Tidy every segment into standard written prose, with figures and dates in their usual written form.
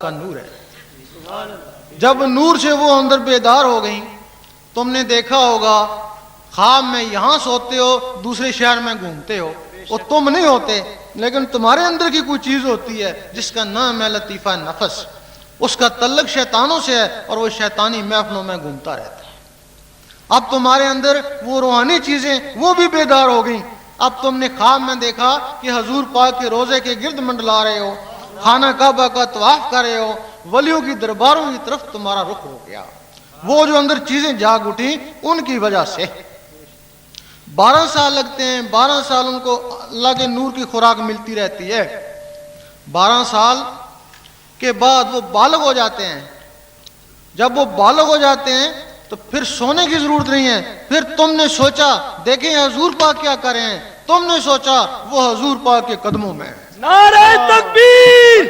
کا نور ہے. جب نور سے وہ اندر بیدار ہو گئی, تم نے دیکھا ہوگا خواب میں یہاں سوتے ہو, دوسرے شہر میں گھومتے ہو, وہ تم نہیں ہوتے, لیکن تمہارے اندر کی کوئی چیز ہوتی ہے جس کا نام ہے لطیفہ نفس. اس کا تعلق شیطانوں سے ہے اور وہ شیطانی محفلوں میں گھومتا رہتا ہے. اب تمہارے اندر وہ روحانی چیزیں وہ بھی بیدار ہو گئیں. اب تم نے خواب میں دیکھا کہ حضور پاک کے روزے کے گرد منڈلا رہے ہو, خانہ کعبہ کا طواف کر رہے ہو, ولیوں کی درباروں کی طرف تمہارا رخ ہو گیا. وہ جو اندر چیزیں جاگ اٹھی ان کی وجہ سے 12 سال لگتے ہیں. 12 سال ان کو اللہ کے نور کی خوراک ملتی رہتی ہے. 12 سال کے بعد وہ بالغ ہو جاتے ہیں. جب وہ بالغ ہو جاتے ہیں تو پھر سونے کی ضرورت نہیں ہے. پھر تم نے سوچا دیکھیں حضور پاک کیا کریں ہیں, تم نے سوچا وہ حضور پاک کے قدموں میں. نعرہ تکبیر,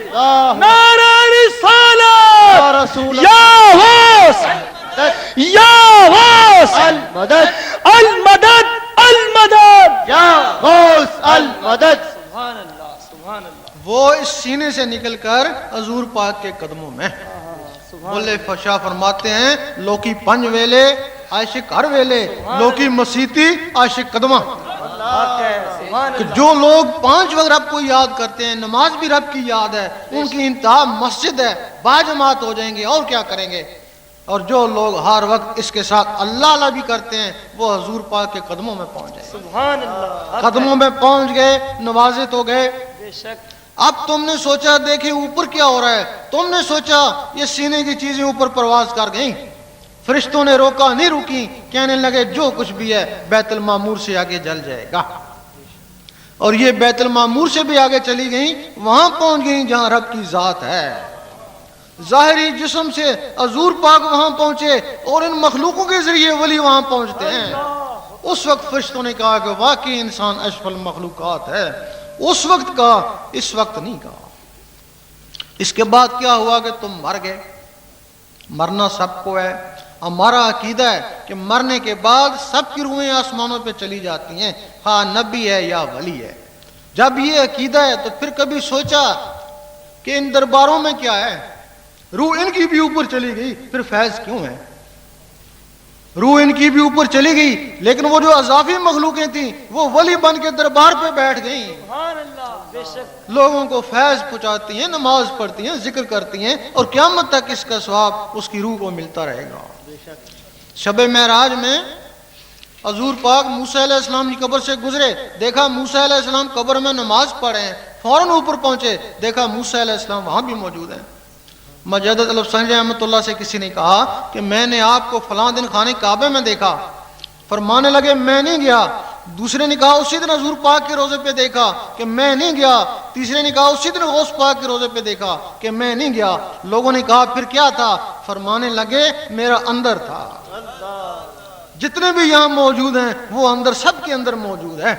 نعرہ رسالت, یا غوث, یا غوث, المدد, المدد, المدد, یا غوث المدد. سبحان اللہ, سبحان اللہ. وہ اس سینے سے نکل کر حضور پاک کے قدموں میں. بولے فشا فرماتے ہیں لوکی پنج ویلے عاشق ہر ویلے, لوکی مسیتی عاشق قدمہ. کہ جو لوگ 5 وقت رب کو یاد کرتے ہیں, نماز بھی رب کی یاد ہے, ان کی انتہا مسجد ہے, باجماعت ہو جائیں گے اور کیا کریں گے. اور جو لوگ ہر وقت اس کے ساتھ اللہ اللہ بھی کرتے ہیں وہ حضور پاک کے قدموں میں پہنچ جائیں. سبحان اللہ. قدموں میں پہنچ گئے, نوازے تو گئے. بے شک. اب تم نے سوچا دیکھیں اوپر کیا ہو رہا ہے. تم نے سوچا یہ سینے کی چیزیں اوپر پرواز کر گئیں. فرشتوں نے روکا نہیں رکی, کہنے لگے جو کچھ بھی ہے بیت المعمور سے آگے جل جائے گا. اور یہ بیت المعمور سے بھی آگے چلی گئیں, وہاں پہنچ گئیں جہاں رب کی ذات ہے. ظاہری جسم سے حضور پاک وہاں پہنچے اور ان مخلوقوں کے ذریعے ولی وہاں پہنچتے ہیں. اس وقت فرشتوں نے کہا کہ واقعی انسان اشرف المخلوقات ہے. اس وقت کہا, اس وقت نہیں کہا. اس کے بعد کیا ہوا کہ تم مر گئے. مرنا سب کو ہے. ہمارا عقیدہ ہے کہ مرنے کے بعد سب کی روحیں آسمانوں پہ چلی جاتی ہیں, ہاں نبی ہے یا ولی ہے. جب یہ عقیدہ ہے تو پھر کبھی سوچا کہ ان درباروں میں کیا ہے, روح ان کی بھی اوپر چلی گئی, پھر فیض کیوں ہے. روح ان کی بھی اوپر چلی گئی, لیکن وہ جو اضافی مخلوقیں تھیں وہ ولی بن کے دربار پہ بیٹھ گئیں. سبحان اللہ. بے شک. لوگوں کو فیض پہنچاتی ہیں, نماز پڑھتی ہیں, ذکر کرتی ہیں, اور قیامت تک اس کا ثواب اس کی روح کو ملتا رہے گا. شب معراج میں حضور پاک موسیٰ علیہ السلام کی قبر سے گزرے, دیکھا موسیٰ علیہ السلام قبر میں نماز پڑھ رہے ہیں. فوراً اوپر پہنچے, دیکھا موسیٰ علیہ السلام وہاں بھی موجود ہیں. مجدد الفسانی رحمۃ اللہ سے کسی نے کہا کہ میں نے آپ کو فلاں دن خانہ کعبے میں دیکھا. فرمانے لگے میں نہیں گیا. دوسرے نے کہا اسی دن حضور پاک کے روزے پہ دیکھا کہ میں نہیں گیا. تیسرے نے کہا اسی دن غوث پاک کے روزے پہ دیکھا کہ میں نہیں گیا. لوگوں نے کہا پھر کیا تھا؟ فرمانے لگے میرا اندر تھا. جتنے بھی یہاں موجود ہیں وہ اندر, سب کے اندر موجود ہے.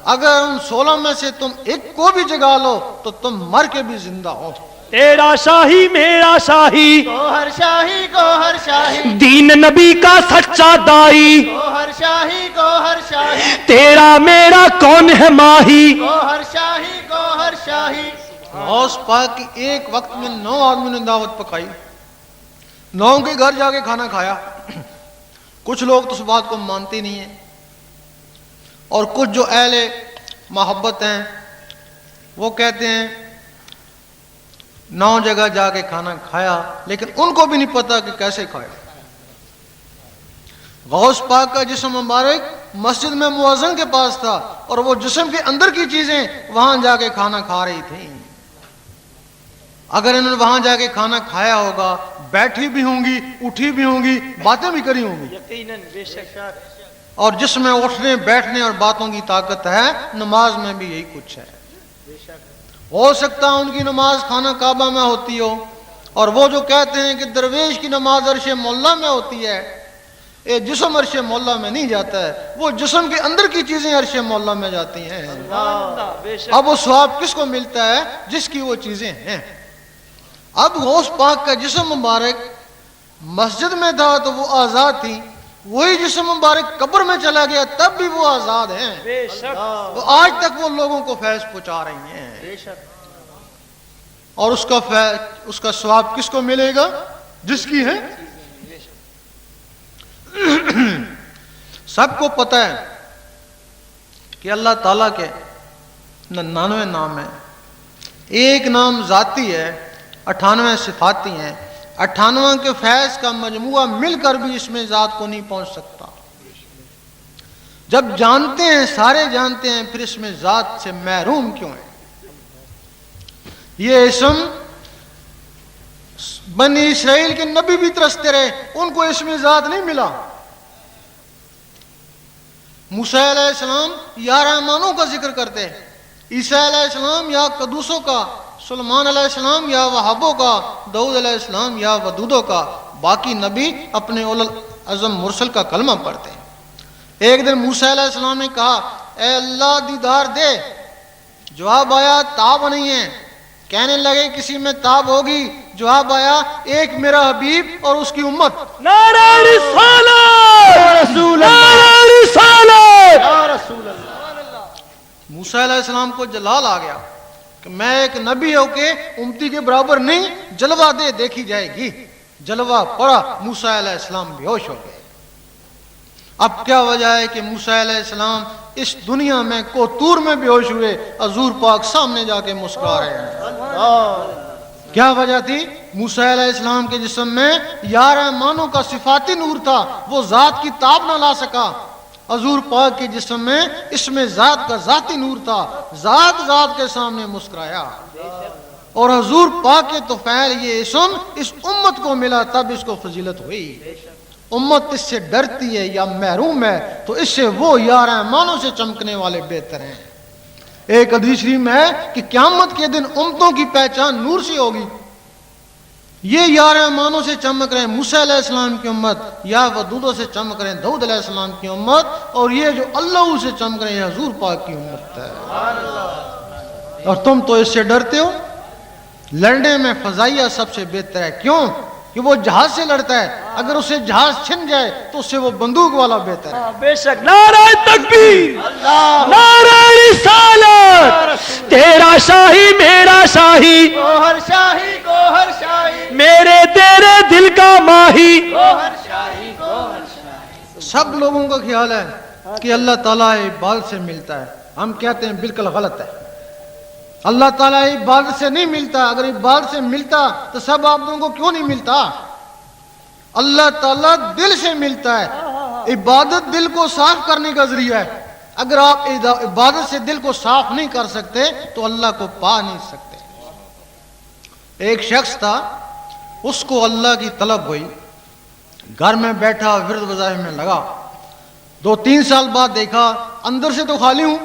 اگر ان 16 میں سے تم ایک کو بھی جگا لو تو تم مر کے بھی زندہ ہو. تیرا شاہی میرا شاہی, گوہر شاہی گوہر شاہی, دین نبی کا سچا دائی, گوہر شاہی گوہر شاہی, تیرا میرا کون ہے ماہی. گوہر شاہی گوہر شاہی. غوث پاک کی ایک وقت میں 9 آدمی نے دعوت پکائی, 9 کے گھر جا کے کھانا کھایا. کچھ لوگ تو اس بات کو مانتے نہیں ہیں, اور کچھ جو اہل محبت ہیں وہ کہتے ہیں 9 جگہ جا کے کھانا کھایا, لیکن ان کو بھی نہیں پتا کہ کیسے کھایا. غوث پاک کا جسم مبارک مسجد میں مؤذن کے پاس تھا, اور وہ جسم کے اندر کی چیزیں وہاں جا کے کھانا کھا رہی تھیں. اگر انہوں نے وہاں جا کے کھانا کھایا ہوگا, بیٹھی بھی ہوں گی, اٹھی بھی ہوں گی, باتیں بھی کری ہوں گی. یقیناً. بے شک. اور جس میں اٹھنے بیٹھنے اور باتوں کی طاقت ہے, نماز میں بھی یہی کچھ ہے. ہو سکتا ہے ان کی نماز خانہ کعبہ میں ہوتی ہو, اور وہ جو کہتے ہیں کہ درویش کی نماز عرش مولا میں ہوتی ہے, یہ جسم عرش مولا میں نہیں جاتا ہے, وہ جسم کے اندر کی چیزیں عرش مولا میں جاتی ہیں. اب وہ ثواب کس کو ملتا ہے؟ جس کی وہ چیزیں ہیں. اب غوث پاک کا جسم مبارک مسجد میں تھا تو وہ آزاد تھی, وہی جسم مبارک قبر میں چلا گیا تب بھی وہ آزاد ہیں. بے شک. تو آج تک وہ لوگوں کو فیض پہنچا رہی ہیں. بے شک. اور اس کا ثواب کس کو ملے گا؟ جس کی ہے. سب کو پتہ ہے کہ اللہ تعالیٰ کے 99 نام ہیں. ایک نام ذاتی ہے، 98 صفاتی ہیں. 98 کے فیض کا مجموعہ مل کر بھی اس میں ذات کو نہیں پہنچ سکتا. جب جانتے ہیں، سارے جانتے ہیں، پھر اس میں ذات سے محروم کیوں ہے؟ یہ اسم بنی اسرائیل کے نبی بھی ترستے رہے، ان کو اس میں ذات نہیں ملا. موسیٰ علیہ السلام یا رحمانوں کا ذکر کرتے، عیسیٰ علیہ السلام یا قدوسوں کا، سلیمان علیہ السلام یا وہابوں کا، داؤد علیہ السلام یا ودودوں کا. باقی نبی اپنے اول العزم مرسل کا کلمہ پڑھتے ہیں. ایک دن موسیٰ علیہ السلام نے کہا اے اللہ دیدار دے. جواب آیا تاب نہیں ہے. کہنے لگے کسی میں تاب ہوگی. جواب آیا ایک میرا حبیب اور اس کی امت. نعرہ رسالت، نعرہ رسالت. یا رسول اللہ. موسیٰ علیہ السلام کو جلال آ گیا کہ میں ایک نبی ہو کے امتی کے برابر نہیں، جلوہ دے دیکھی جائے گی. جلوہ پڑا، موسیٰ علیہ السلام بے ہوش ہو گئے. اب کیا وجہ ہے کہ موسیٰ علیہ السلام اس دنیا میں کوتور میں بے ہوش ہوئے، حضور پاک سامنے جا کے مسکرا رہے ہیں؟ کیا وجہ تھی؟ موسیٰ علیہ السلام کے جسم میں یا رحمانوں کا صفاتی نور تھا، وہ ذات کی تاب نہ لا سکا. حضور پاک کے جسم میں اس میں ذات کا ذاتی نور تھا، ذات کے سامنے مسکرایا. اور حضور پاک کے طفیل یہ اسم اس امت کو ملا، تب اس کو فضیلت ہوئی. امت اس سے ڈرتی ہے یا محروم ہے تو اس سے وہ یا رحمانوں سے چمکنے والے بہتر ہیں. ایک حدیث شریف میں ہے کہ قیامت کے دن امتوں کی پہچان نور سے ہوگی. یہ یا رحمانوں سے چمک رہے ہیں موسیٰ علیہ السلام کی امت، یا ودودوں سے چمک رہے ہیں داؤد علیہ السلام کی امت، اور یہ جو اللہ سے چمک رہے ہیں حضور پاک کی امت ہے. اور تم تو اس سے ڈرتے ہو. لڑنے میں فضائیہ سب سے بہتر ہے. کیوں؟ کہ وہ جہاز سے لڑتا ہے، اگر اسے جہاز چھن جائے تو اس سے وہ بندوق والا بہتر ہے. بے شک. نعرہ تکبیر، نعرہ رسالت. تیرا شاہی میرا شاہی، گوہر شاہی گوہر شاہی، میرے تیرے دل کا ماہی. گوہر شاہی گوہر شاہی. سب لوگوں کا خیال ہے کہ اللہ تعالیٰ عبادت سے ملتا ہے. ہم کہتے ہیں بالکل غلط ہے. اللہ تعالیٰ عبادت سے نہیں ملتا. اگر عبادت سے ملتا تو سب عبادوں کو کیوں نہیں ملتا؟ اللہ تعالیٰ دل سے ملتا ہے. عبادت دل کو صاف کرنے کا ذریعہ ہے. اگر آپ عبادت سے دل کو صاف نہیں کر سکتے تو اللہ کو پا نہیں سکتے. ایک شخص تھا، اس کو اللہ کی طلب ہوئی، گھر میں بیٹھا ورد وظائف میں لگا. 2-3 سال بعد دیکھا اندر سے تو خالی ہوں.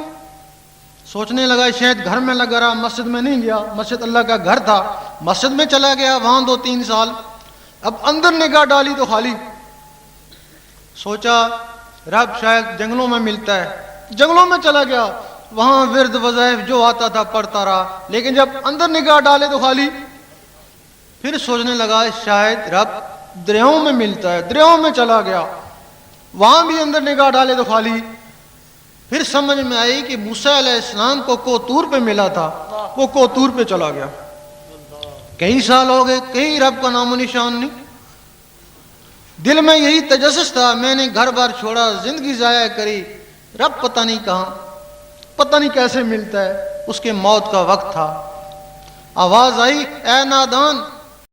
سوچنے لگا شاید گھر میں لگا رہا، مسجد میں نہیں گیا. مسجد اللہ کا گھر تھا، مسجد میں چلا گیا، وہاں 2-3 سال. اب اندر نگاہ ڈالی تو خالی. سوچا رب شاید جنگلوں میں ملتا ہے، جنگلوں میں چلا گیا، وہاں ورد وظائف جو آتا تھا پڑھتا رہا. لیکن جب اندر نگاہ ڈالے تو خالی. پھر سوچنے لگا شاید رب دریاؤں میں ملتا ہے، دریاؤں میں چلا گیا، وہاں بھی اندر نگاہ ڈالے تو خالی. پھر سمجھ میں آئی کہ موسیٰ علیہ السلام کو کوتور پہ ملا تھا، وہ کوتور پہ چلا گیا. کئی سال ہو گئے، کہیں رب کا نام و نشان نہیں. دل میں یہی تجسس تھا، میں نے گھر بار چھوڑا، زندگی ضائع کری، رب پتہ نہیں کہاں، پتہ نہیں کیسے ملتا ہے. اس کے موت کا وقت تھا. آواز آئی اے نادان